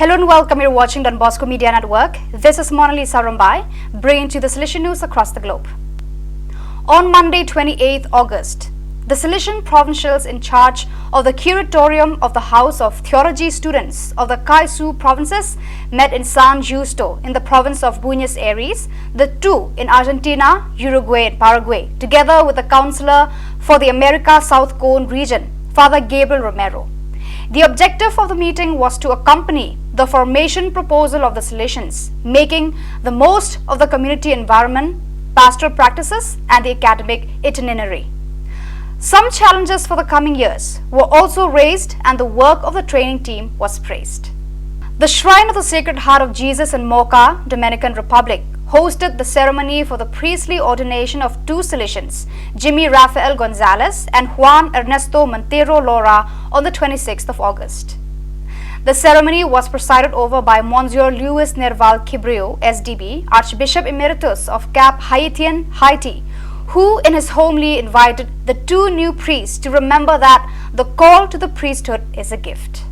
Hello and welcome. You're watching Don Bosco Media Network. This is Monalisa Rambai, bringing you the Salesian news across the globe. On Monday, 28th August, the Salesian provincials in charge of the curatorium of the House of Theology students of the Kaisu provinces met in San Justo in the province of Buenos Aires, the two in Argentina, Uruguay and Paraguay, together with the counselor for the America South Cone region, Father Gabriel Romero. The objective of the meeting was to accompany the formation proposal of the Salesians, making the most of the community environment, pastoral practices and the academic itinerary. Some challenges for the coming years were also raised and the work of the training team was praised. The Shrine of the Sacred Heart of Jesus in Moca, Dominican Republic, hosted the ceremony for the priestly ordination of two Salesians, Jimmy Rafael Gonzalez and Juan Ernesto Montero Lora, on the 26th of August. The ceremony was presided over by Monsieur Luis Nerval Quibrio, SDB, Archbishop Emeritus of Cap Haitian, Haiti, who in his homily invited the two new priests to remember that the call to the priesthood is a gift.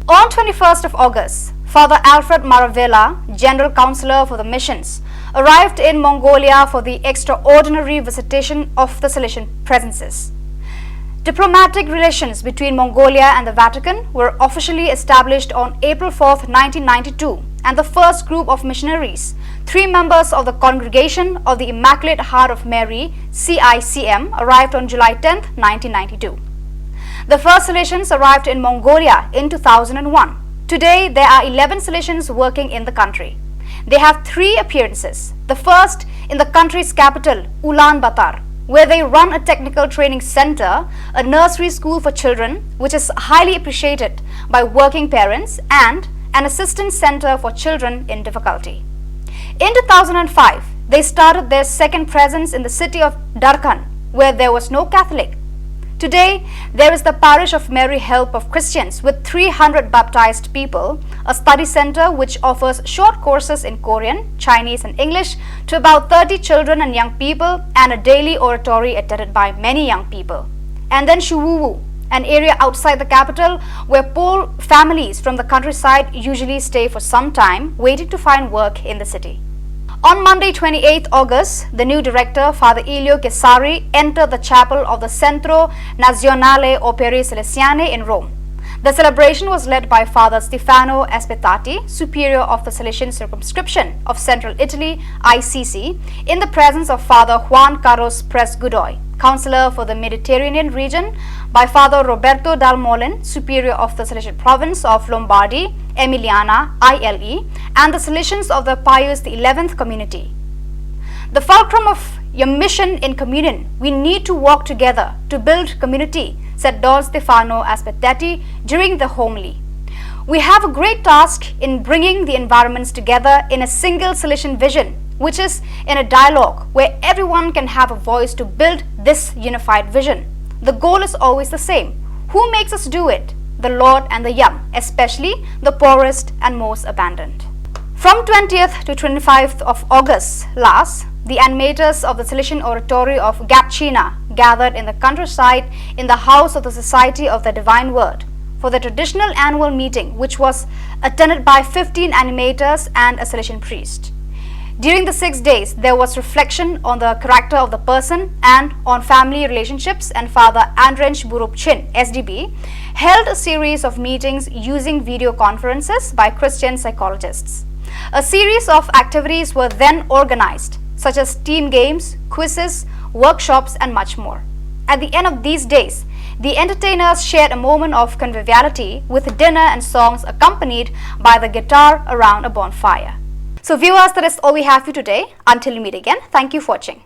On 21st of August, Father Alfred Maravilla, General Counselor for the Missions, arrived in Mongolia for the extraordinary visitation of the Salesian presences. Diplomatic relations between Mongolia and the Vatican were officially established on April 4, 1992, and the first group of missionaries, 3 members of the Congregation of the Immaculate Heart of Mary, CICM, arrived on July 10, 1992. The first Salesians arrived in Mongolia in 2001. Today, there are 11 Salesians working in the country. They have 3 appearances. The first in the country's capital, Ulaanbaatar, where they run a technical training center, a nursery school for children, which is highly appreciated by working parents, and an assistance center for children in difficulty. In 2005, they started their second presence in the city of Darkhan, where there was no Catholic. Today, there is the Parish of Mary Help of Christians with 300 baptized people, a study center which offers short courses in Korean, Chinese and English to about 30 children and young people, and a daily oratory attended by many young people. And then Shuwuwu, an area outside the capital where poor families from the countryside usually stay for some time, waiting to find work in the city. On Monday, 28th August, the new director, Father Elio Kesari, entered the chapel of the Centro Nazionale Opere Salesiane in Rome. The celebration was led by Father Stefano Aspettati, Superior of the Salesian Circumscription of Central Italy, ICC, in the presence of Father Juan Carlos Presgodoy, Counselor for the Mediterranean region, by Father Roberto Dalmolin, Superior of the Salesian Province of Lombardy, Emiliana, ILE, and the Salesians of the Pius XI community. The fulcrum of your mission in communion, we need to work together to build community, said Don Stefano Aspettati during the homily. We have a great task in bringing the environments together in a single Salesian vision, which is in a dialogue where everyone can have a voice to build this unified vision. The goal is always the same. Who makes us do it? The Lord and the young, especially the poorest and most abandoned. From 20th to 25th of August last, the animators of the Salesian Oratory of Gatchina gathered in the countryside in the House of the Society of the Divine Word for the traditional annual meeting, which was attended by 15 animators and a Salesian priest. During the 6 days, there was reflection on the character of the person and on family relationships, and Father Andrench Burupchin, SDB, held a series of meetings using video conferences by Christian psychologists. A series of activities were then organized, such as team games, quizzes, workshops, and much more. At the end of these days, the entertainers shared a moment of conviviality with dinner and songs accompanied by the guitar around a bonfire. So viewers, that is all we have for today. Until we meet again, thank you for watching.